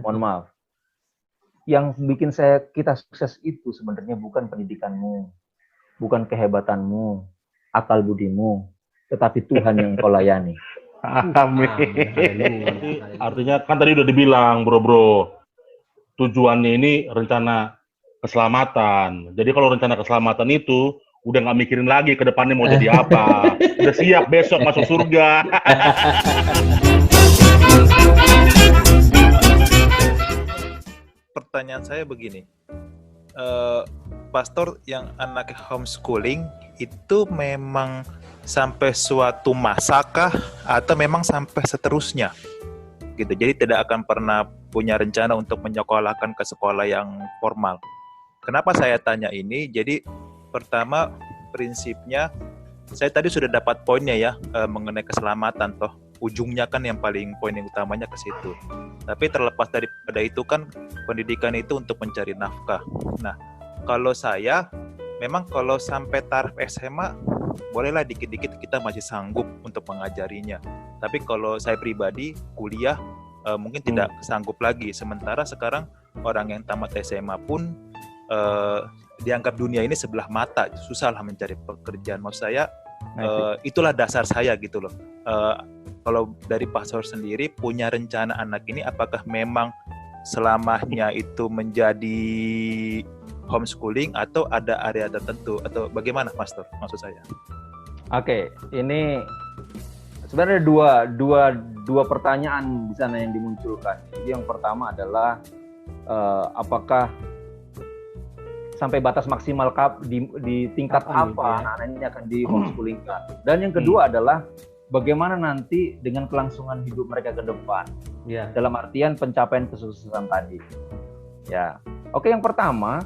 Mohon maaf. Yang bikin kita sukses itu sebenarnya bukan pendidikanmu, bukan kehebatanmu, akal budimu, tetapi Tuhan yang kau layani. Amin. Artinya kan tadi udah dibilang, bro, tujuannya ini rencana keselamatan. Jadi kalau rencana keselamatan itu udah nggak mikirin lagi ke depannya mau jadi apa. Udah siap besok masuk surga. Pertanyaan saya begini, pastor yang anaknya homeschooling itu memang sampai suatu masakah atau memang sampai seterusnya gitu, jadi tidak akan pernah punya rencana untuk menyekolahkan ke sekolah yang formal. Kenapa saya tanya ini? Jadi pertama, prinsipnya saya tadi sudah dapat poinnya ya, mengenai keselamatan, toh ujungnya kan yang paling poin yang utamanya ke situ. Tapi terlepas daripada itu kan pendidikan itu untuk mencari nafkah. Nah, kalau saya memang kalau sampai taraf SMA bolehlah dikit-dikit kita masih sanggup untuk mengajarinya. Tapi kalau saya pribadi kuliah mungkin tidak sanggup lagi. Sementara sekarang orang yang tamat SMA pun dianggap dunia ini sebelah mata, susah lah mencari pekerjaan. Maksud saya itulah dasar saya gitu loh. Kalau dari pastor sendiri punya rencana anak ini, apakah memang selamanya itu menjadi homeschooling atau ada area tertentu atau bagaimana, pastor? Maksud saya. Oke, ini sebenarnya dua pertanyaan di sana yang dimunculkan. Jadi yang pertama adalah apakah sampai batas maksimal di tingkat apa anak ini akan di homeschoolingkan. Dan yang kedua adalah bagaimana nanti dengan kelangsungan hidup mereka ke depan. Ya. Dalam artian pencapaian kesuksesan tadi. Ya. Oke, yang pertama,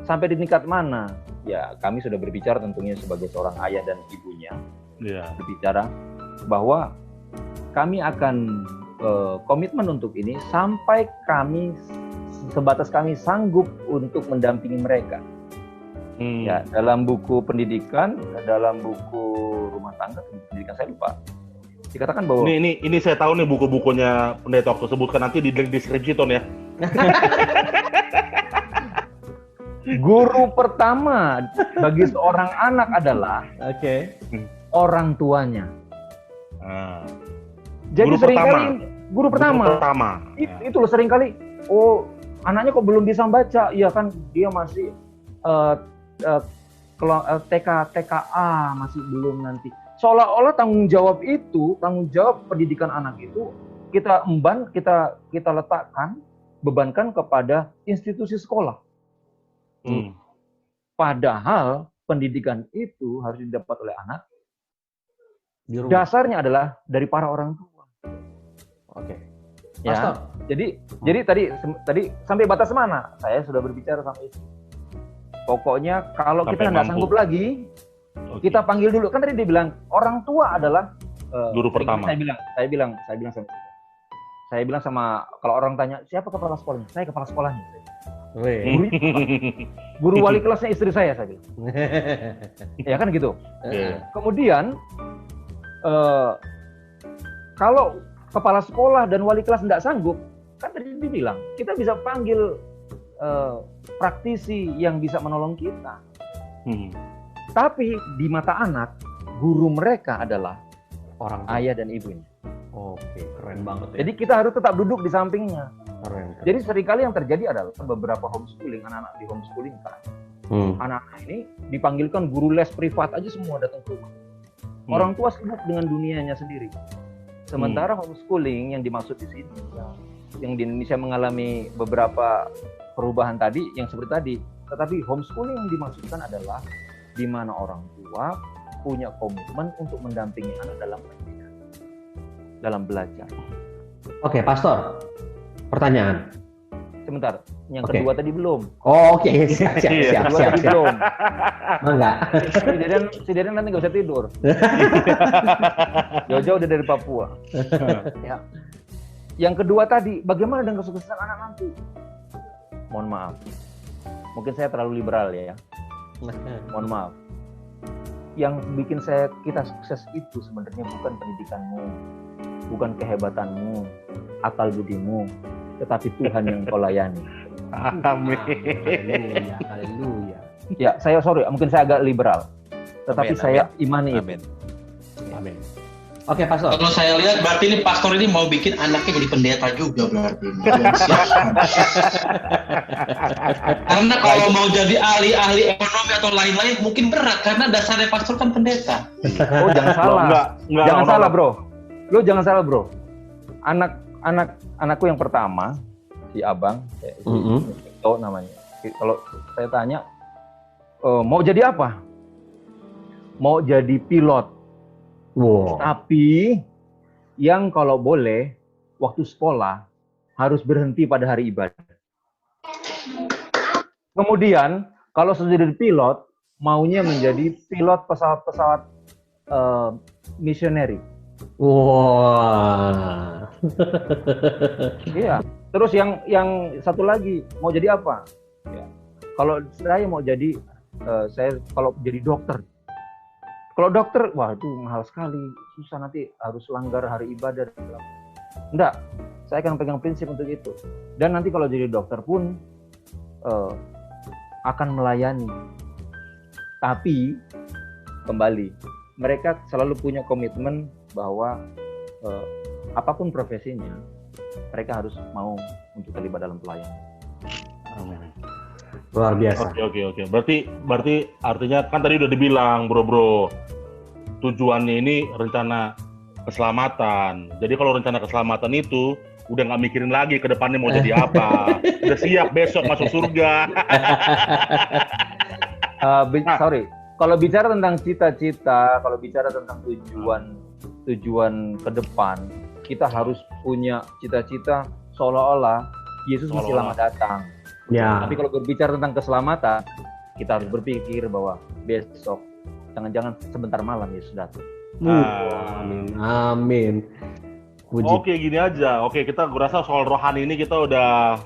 sampai di tingkat mana? Ya, kami sudah berbicara tentunya sebagai seorang ayah dan ibunya. Ya. Berbicara bahwa kami akan komitmen untuk ini sampai sebatas kami sanggup untuk mendampingi mereka. Ya, dalam buku pendidikan, dalam buku rumah tangga, pendidikan saya lupa. Dikatakan bahwa ini saya tahu nih buku-bukunya pendeta waktu sebutkan nanti di deskripsi Ton ya. Guru pertama bagi seorang anak adalah orang tuanya. Jadi seringkali guru pertama. Itu loh seringkali, anaknya kok belum bisa baca, ya kan dia masih TKA masih belum nanti. Seolah-olah tanggung jawab pendidikan anak itu kita letakkan, bebankan kepada institusi sekolah. Padahal pendidikan itu harus didapat oleh anak. Dasarnya adalah dari para orang tua. Ya. Jadi tadi sampai batas mana? Saya sudah berbicara sampai itu. Pokoknya kalau kita nggak sanggup lagi, kita panggil dulu. Kan tadi dia bilang orang tua adalah guru pertama. Saya bilang sama kalau orang tanya siapa kepala sekolahnya, saya kepala sekolahnya. Guru wali kelasnya istri saya bilang. Ya kan gitu. Kemudian kalau kepala sekolah dan wali kelas tidak sanggup, kan tadi dibilang kita bisa panggil praktisi yang bisa menolong kita. Tapi di mata anak, guru mereka adalah orang ayah dan ibunya. Oke, keren banget ya. Jadi kita harus tetap duduk di sampingnya. Keren. Jadi seringkali yang terjadi adalah beberapa homeschooling, anak-anak di homeschooling kan. Anak-anak ini dipanggilkan guru les privat aja semua datang ke rumah. Orang tua sibuk dengan dunianya sendiri. Sementara homeschooling yang dimaksud di sini, yang di Indonesia mengalami beberapa perubahan tadi, yang seperti tadi. Tetapi homeschooling yang dimaksudkan adalah di mana orang tua punya komitmen untuk mendampingi anak dalam pendidikan, dalam belajar. Oke, pastor. Pertanyaan. Sebentar, yang kedua tadi belum. Oh, oke. Siap. Belum. Enggak. Si Deden nanti nggak bisa tidur. Jauh-jauh dari Papua. Ya. Yang kedua tadi, bagaimana dengan kesuksesan anak nanti? Mohon maaf. Mungkin saya terlalu liberal ya. Mohon maaf. Yang bikin kita sukses itu sebenarnya bukan pendidikanmu, bukan kehebatanmu, akal budimu, tetapi Tuhan yang kau layani. Amin. Haleluya. Ya, mungkin saya agak liberal, tetapi Amin, saya imani itu. Amin. Amin. Oke, Pastor. Kalau saya lihat berarti ini pastor ini mau bikin anaknya jadi pendeta juga berarti. Siap. Karena kalau mau jadi ahli ekonomi atau lain-lain mungkin berat karena dasarnya pastor kan pendeta. Oh, jangan salah. Enggak, Jangan no. salah, Bro. Lo jangan salah, Bro. Anakku yang pertama, si Abang, Vito namanya. Kalau saya tanya, mau jadi apa? Mau jadi pilot. Wow. Tapi yang kalau boleh waktu sekolah harus berhenti pada hari ibadah. Kemudian kalau sudah jadi pilot, maunya menjadi pilot pesawat-pesawat missionary. Wah. Iya. Terus yang satu lagi mau jadi apa? Ya. Kalau saya mau jadi kalau jadi dokter. Kalau dokter, wah itu mahal sekali, susah, nanti harus langgar hari ibadah. Enggak, saya akan pegang prinsip untuk itu. Dan nanti kalau jadi dokter pun akan melayani. Tapi kembali, mereka selalu punya komitmen bahwa apapun profesinya, mereka harus mau untuk terlibat dalam pelayanan. Amin. Luar biasa. Oke. Berarti artinya kan tadi udah dibilang, bro. Tujuannya ini rencana keselamatan. Jadi kalau rencana keselamatan itu udah nggak mikirin lagi ke depannya mau jadi apa. Udah siap besok masuk surga. Sorry, kalau bicara tentang cita-cita, kalau bicara tentang tujuan ke depan, kita harus punya cita-cita seolah-olah Yesus masih lama datang. Ya. Tapi kalau berbicara tentang keselamatan, kita harus berpikir bahwa besok, jangan-jangan sebentar malam Yesus datang. Amin. Puji. Oke, gini aja. Oke, kita rasa soal rohani ini kita udah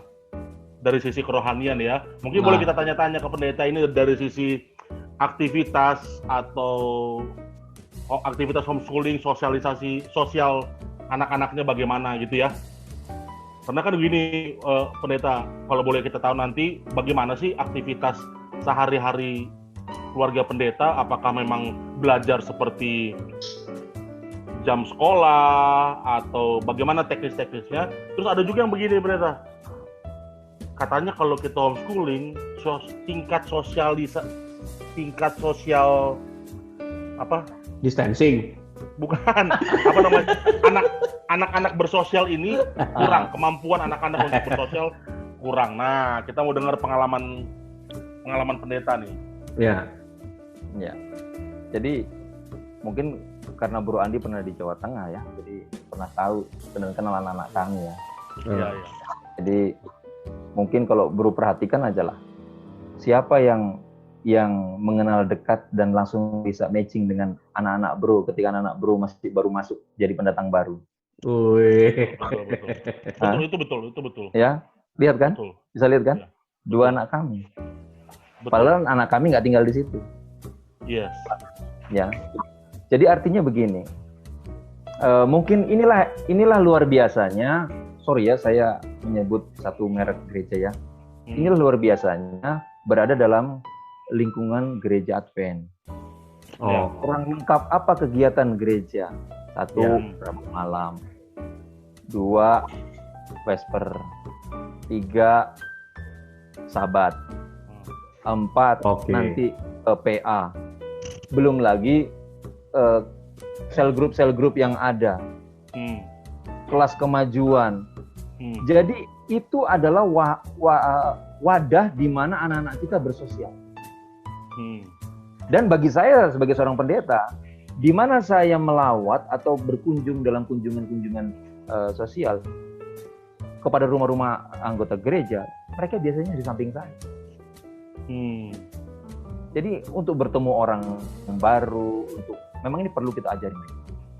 dari sisi kerohanian ya. Mungkin boleh kita tanya-tanya ke pendeta ini dari sisi aktivitas atau aktivitas homeschooling, sosialisasi sosial anak-anaknya bagaimana gitu ya. Karena kan begini, pendeta, kalau boleh kita tahu nanti bagaimana sih aktivitas sehari-hari keluarga pendeta, apakah memang belajar seperti jam sekolah atau bagaimana teknis-teknisnya. Terus ada juga yang begini pendeta, katanya kalau kita homeschooling tingkat sosial apa? Distancing. Bukan, apa namanya? Anak-anak bersosial ini kurang, kemampuan anak-anak untuk bersosial kurang. Nah, kita mau dengar pengalaman pendeta nih. Ya. Jadi mungkin karena Bro Andi pernah di Jawa Tengah ya, jadi pernah tahu dan kenal anak-anak kami ya. Iya. Jadi mungkin kalau Bro perhatikan aja lah, siapa yang mengenal dekat dan langsung bisa matching dengan anak-anak Bro ketika anak-anak Bro masih baru masuk jadi pendatang baru. Wih. Betul. Ya, lihat kan? Betul. Bisa lihat kan? Ya. Dua anak kami. Betul. Padahal anak kami nggak tinggal di situ. Yes. Ya. Jadi artinya begini. Mungkin inilah luar biasanya. Sorry ya, saya menyebut satu merek gereja ya. Inilah luar biasanya berada dalam lingkungan gereja Advent. Kurang lengkap apa kegiatan gereja? 1, Rabu malam. 2, Vesper. 3, Sabat. 4, nanti PA. Belum lagi sel grup yang ada. Kelas kemajuan. Jadi itu adalah wadah di mana anak-anak kita bersosial. Dan bagi saya sebagai seorang pendeta, di mana saya melawat atau berkunjung dalam kunjungan-kunjungan sosial kepada rumah-rumah anggota gereja, mereka biasanya di samping saya. Jadi untuk bertemu orang baru, memang ini perlu kita ajarin.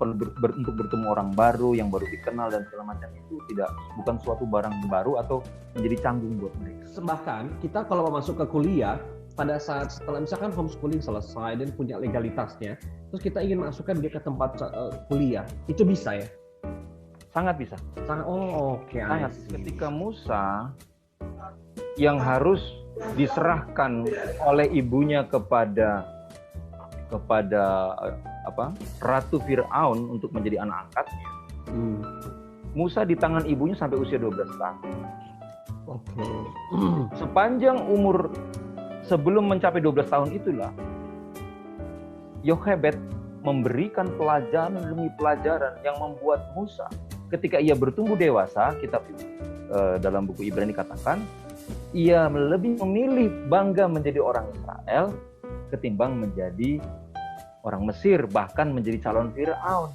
Untuk bertemu orang baru yang baru dikenal dan segala macam itu bukan suatu barang baru atau menjadi canggung buat mereka. Bahkan kita kalau mau masuk ke kuliah, pada saat setelah misalkan homeschooling selesai dan punya legalitasnya, terus kita ingin masukkan dia ke tempat kuliah, itu bisa ya? Sangat bisa. Sangat. Oh, oke. Sangat. Ketika Musa yang harus diserahkan oleh ibunya kepada Ratu Fir'aun untuk menjadi anak angkatnya. Musa di tangan ibunya sampai usia 12 tahun. Oke. Sepanjang umur sebelum mencapai 12 tahun itulah Yochebed memberikan pelajaran demi pelajaran yang membuat Musa ketika ia bertumbuh dewasa, kitab dalam buku Ibrani katakan, ia lebih memilih bangga menjadi orang Israel ketimbang menjadi orang Mesir, bahkan menjadi calon Fir'aun.